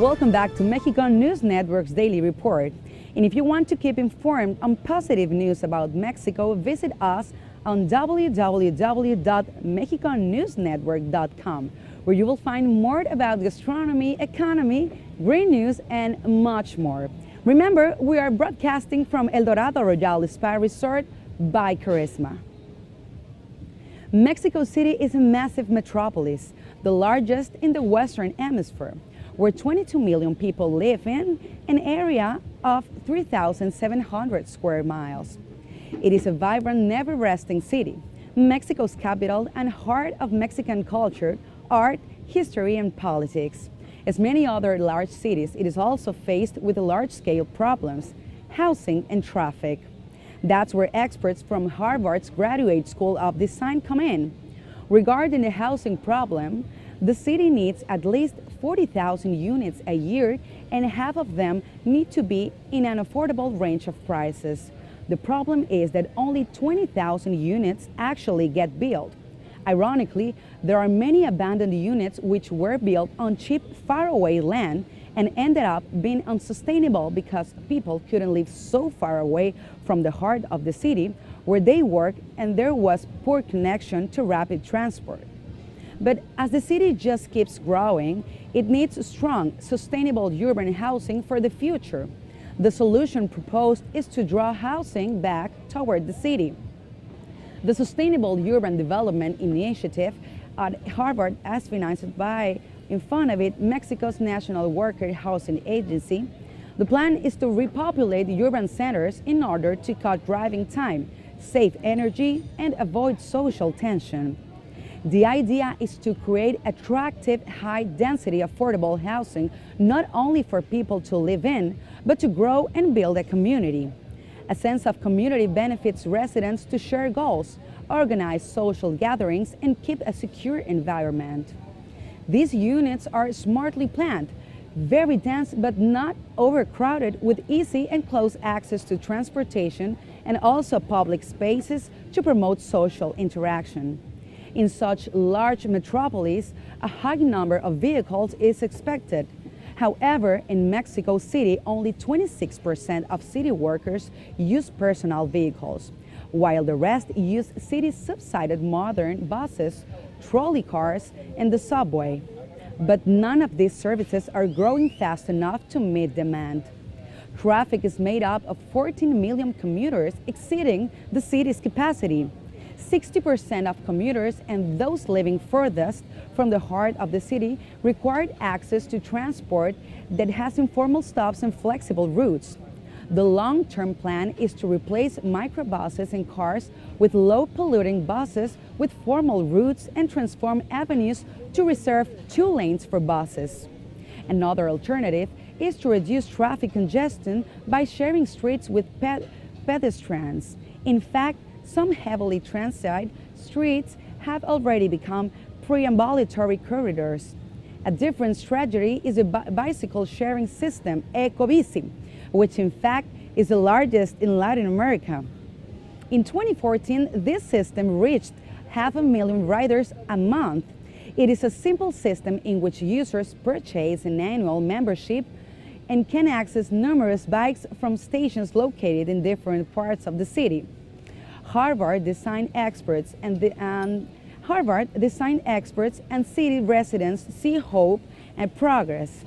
Welcome back to Mexico News Network's Daily Report. And if you want to keep informed on positive news about Mexico, visit us on www.mexiconewsnetwork.com, where you will find more about gastronomy, economy, green news, and much more. Remember, we are broadcasting from El Dorado Royal Spa Resort by Charisma. Mexico City is a massive metropolis, the largest in the Western Hemisphere, where 22 million people live in an area of 3,700 square miles. It is a vibrant, never-resting city, Mexico's capital and heart of Mexican culture, art, history, and politics. As many other large cities, it is also faced with large-scale problems, housing and traffic. That's where experts from Harvard's Graduate School of Design come in. Regarding the housing problem, the city needs at least 40,000 units a year, and half of them need to be in an affordable range of prices. The problem is that only 20,000 units actually get built. Ironically, there are many abandoned units which were built on cheap, faraway land and ended up being unsustainable because people couldn't live so far away from the heart of the city where they work, and there was poor connection to rapid transport. But as the city just keeps growing, it needs strong, sustainable urban housing for the future. The solution proposed is to draw housing back toward the city. The Sustainable Urban Development Initiative at Harvard, as financed by Infonavit, Mexico's national worker housing agency. The plan is to repopulate urban centers in order to cut driving time, save energy, and avoid social tension. The idea is to create attractive, high-density, affordable housing, not only for people to live in, but to grow and build a community. A sense of community benefits residents to share goals, organize social gatherings, and keep a secure environment. These units are smartly planned, very dense but not overcrowded, with easy and close access to transportation and also public spaces to promote social interaction. In such large metropolis, a high number of vehicles is expected. However, in Mexico City, only 26% of city workers use personal vehicles, while the rest use city-subsidized modern buses, trolley cars, and the subway. But none of these services are growing fast enough to meet demand. Traffic is made up of 14 million commuters, exceeding the city's capacity. 60% of commuters and those living furthest from the heart of the city required access to transport that has informal stops and flexible routes. The long-term plan is to replace microbuses and cars with low-polluting buses with formal routes and transform avenues to reserve 2 lanes for buses. Another alternative is to reduce traffic congestion by sharing streets with pedestrians. In fact, some heavily transited streets have already become preambulatory corridors. A different strategy is a bicycle sharing system, Ecobici, which in fact is the largest in Latin America. In 2014, this system reached 500,000 riders a month. It is a simple system in which users purchase an annual membership and can access numerous bikes from stations located in different parts of the city. Harvard design experts and city residents see hope and progress.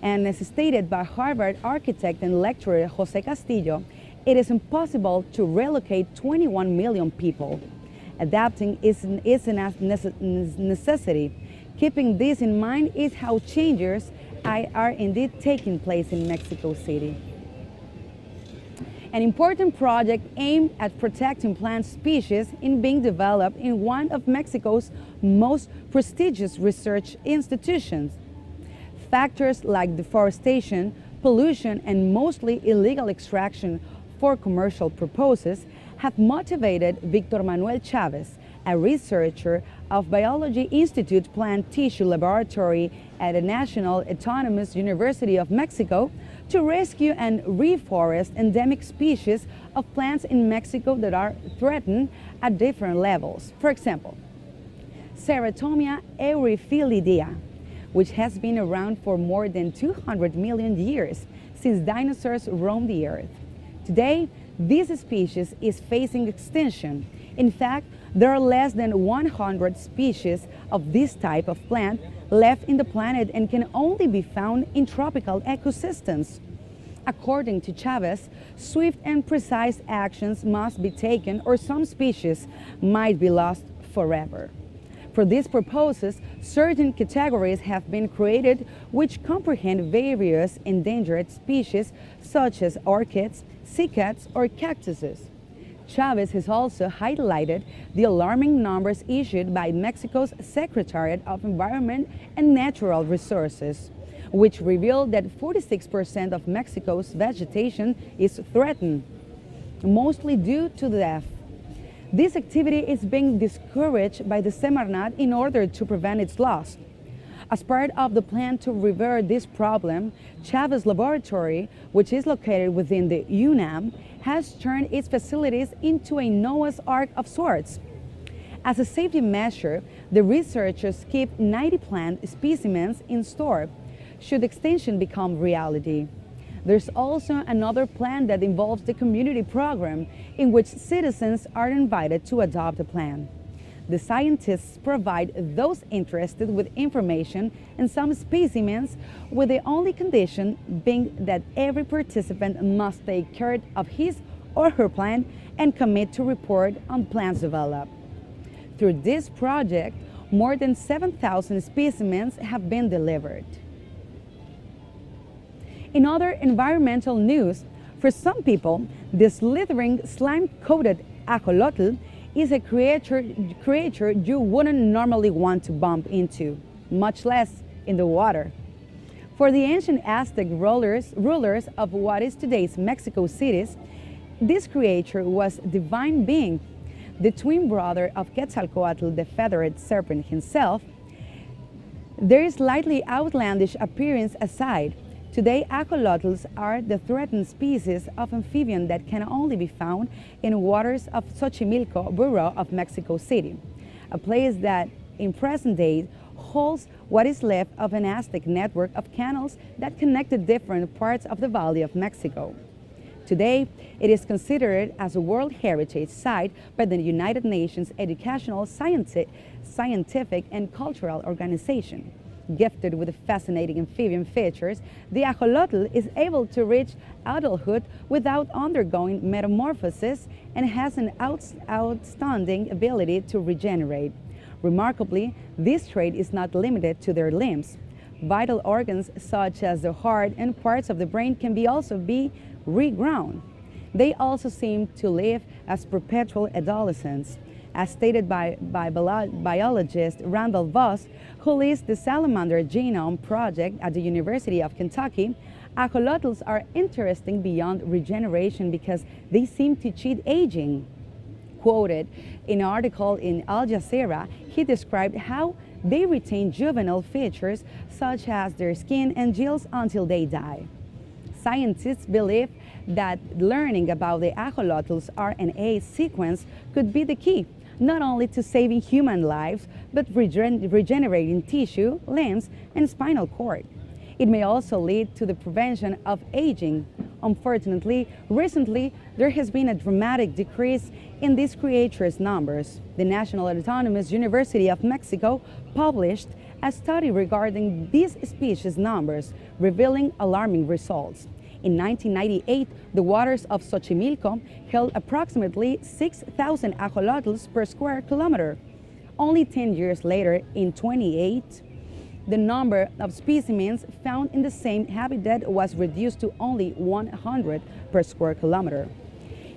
And as stated by Harvard architect and lecturer Jose Castillo, it is impossible to relocate 21 million people. Adapting is a necessity. Keeping this in mind is how changes are indeed taking place in Mexico City. An important project aimed at protecting plant species is being developed in one of Mexico's most prestigious research institutions. Factors like deforestation, pollution, and mostly illegal extraction for commercial purposes have motivated Victor Manuel Chavez, a researcher of Biology Institute Plant Tissue Laboratory at the National Autonomous University of Mexico, to rescue and reforest endemic species of plants in Mexico that are threatened at different levels. For example, Ceratomia euryphilidea, which has been around for more than 200 million years, since dinosaurs roamed the earth. Today, this species is facing extinction. In fact, there are less than 100 species of this type of plant left in the planet and can only be found in tropical ecosystems. According to Chavez, swift and precise actions must be taken or some species might be lost forever. For these purposes, certain categories have been created which comprehend various endangered species such as orchids, cycads, or cactuses. Chavez has also highlighted the alarming numbers issued by Mexico's Secretariat of Environment and Natural Resources, which revealed that 46% of Mexico's vegetation is threatened, mostly due to death. This activity is being discouraged by the Semarnat in order to prevent its loss. As part of the plan to revert this problem, Chavez Laboratory, which is located within the UNAM, has turned its facilities into a Noah's Ark of sorts. As a safety measure, the researchers keep 90 plant specimens in store, should extinction become reality. There's also another plan that involves the community program, in which citizens are invited to adopt a plant. The scientists provide those interested with information and some specimens, with the only condition being that every participant must take care of his or her plant and commit to report on plants developed. Through this project, more than 7,000 specimens have been delivered. In other environmental news, for some people, the slithering, slime-coated ajolotl is a creature you wouldn't normally want to bump into, much less in the water. For the ancient Aztec rulers of what is today's Mexico City, this creature was a divine being, the twin brother of Quetzalcoatl, the feathered serpent himself. Their slightly outlandish appearance aside, today ajolotls are the threatened species of amphibian that can only be found in waters of Xochimilco borough of Mexico City, a place that in present day holds what is left of an Aztec network of canals that connected different parts of the Valley of Mexico. Today, it is considered as a World Heritage Site by the United Nations Educational, Scientific, and Cultural Organization. Gifted with fascinating amphibian features, the ajolotl is able to reach adulthood without undergoing metamorphosis and has an outstanding ability to regenerate. Remarkably, this trait is not limited to their limbs. Vital organs such as the heart and parts of the brain can also be regrown. They also seem to live as perpetual adolescents. As stated by biologist Randall Voss, who leads the Salamander Genome Project at the University of Kentucky, ajolotls are interesting beyond regeneration because they seem to cheat aging. Quoted in an article in Al Jazeera, he described how they retain juvenile features such as their skin and gills until they die. Scientists believe that learning about the ajolotl's RNA sequence could be the key, not only to saving human lives, but regenerating tissue, limbs, and spinal cord. It may also lead to the prevention of aging. Unfortunately, recently, there has been a dramatic decrease in these creatures' numbers. The National Autonomous University of Mexico published a study regarding these species numbers, revealing alarming results. In 1998, the waters of Xochimilco held approximately 6,000 ajolotls per square kilometer. Only 10 years later, in 2008, the number of specimens found in the same habitat was reduced to only 100 per square kilometer.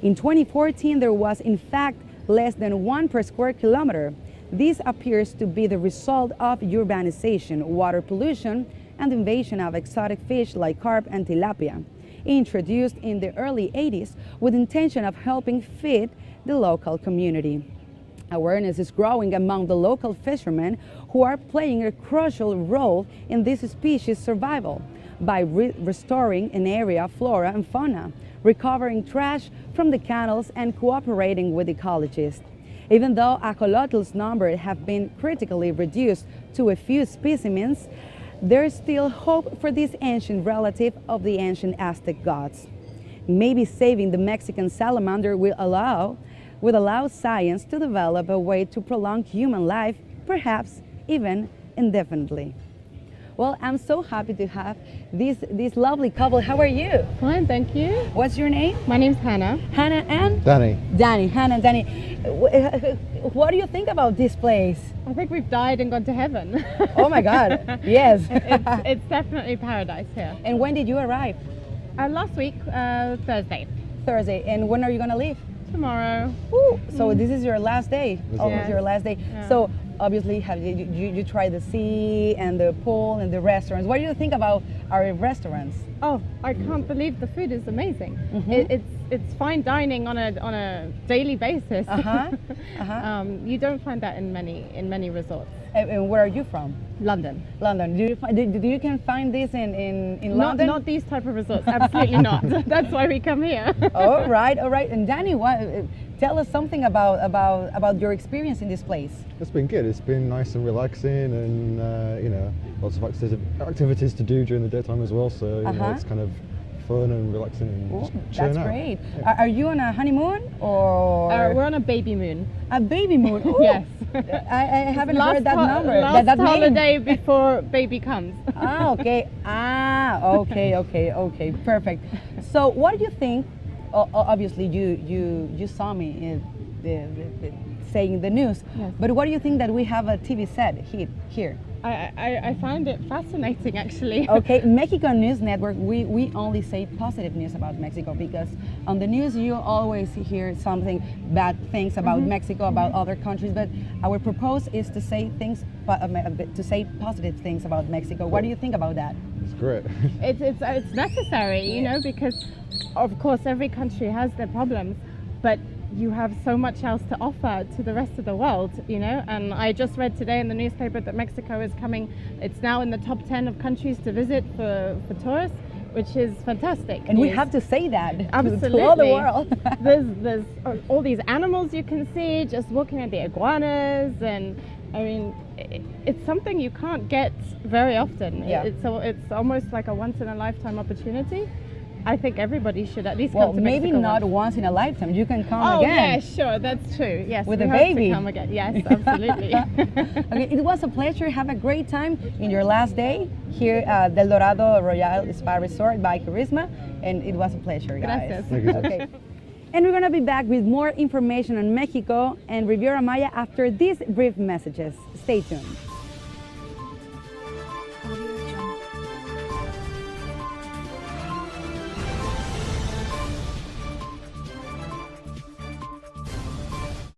In 2014, there was in fact less than 1 per square kilometer. This appears to be the result of urbanization, water pollution, and invasion of exotic fish like carp and tilapia, introduced in the early 80s with intention of helping feed the local community. Awareness is growing among the local fishermen who are playing a crucial role in this species' survival by restoring an area flora and fauna, recovering trash from the canals, and cooperating with ecologists. Even though ajolotl's numbers have been critically reduced to a few specimens, there is still hope for this ancient relative of the ancient Aztec gods. Maybe saving the Mexican salamander will allow science to develop a way to prolong human life, perhaps even indefinitely. Well, I'm so happy to have this lovely couple. How are you? Fine, thank you. What's your name? My name's Hannah. Hannah and? Danny. Danny. Hannah and Danny. What do you think about this place? I think we've died and gone to heaven. Oh my God, yes. It's definitely paradise here. And when did you arrive? Last week, Thursday. Thursday. And when are you gonna leave? Tomorrow. Ooh, so this is your last day, almost Yes. your last day. Yeah. So obviously, have you tried the sea and the pool and the restaurants? What do you think about our restaurants? Oh, I can't believe the food is amazing. Mhm. It's fine dining on a daily basis. You don't find that in many resorts. And where are you from? London. London. Do you can find this in London? Not these type of resorts. Absolutely not. That's why we come here. All right, all right. And Danny, tell us something about your experience in this place. It's been good. It's been nice and relaxing, and lots of activities to do during the daytime as well. So it's kind of fun and relaxing and Ooh, just that's chilling out. great. Yeah. Are you on a honeymoon or We're on a baby moon. a baby moon? Ooh, Yes. I haven't heard that number. Last that name. holiday before baby comes. Okay. Okay. Perfect. So, what do you think? Obviously, you saw me in saying the news. Yes. But what do you think that we have a TV set here? I find it fascinating, actually. Okay, Mexico News Network, we only say positive news about Mexico, because on the news you always hear something bad things about Mexico, about other countries, but our purpose is to say positive things about Mexico. What do you think about that? It's great. It's necessary, because of course every country has their problems, but you have so much else to offer to the rest of the world, and I just read today in the newspaper that Mexico is coming. It's now in the top 10 of countries to visit for tourists, which is fantastic. And we news. have to say that Absolutely. to all the world. there's all these animals you can see, just walking at the iguanas, and I mean, it's something you can't get very often. Yeah. It's almost like a once in a lifetime opportunity. I think everybody should at least Well, come to maybe Mexico not once. once in a lifetime. You can come Oh again. yeah, sure, that's true. Yes, With we a hope baby. to come again. Yes, absolutely. Okay, it was a pleasure. Have a great time in your last day here at Del Dorado Royal Spa Resort by Charisma, and it was a pleasure, guys. Gracias. Thank you. Okay. And we're gonna be back with more information on Mexico and Riviera Maya after these brief messages. Stay tuned.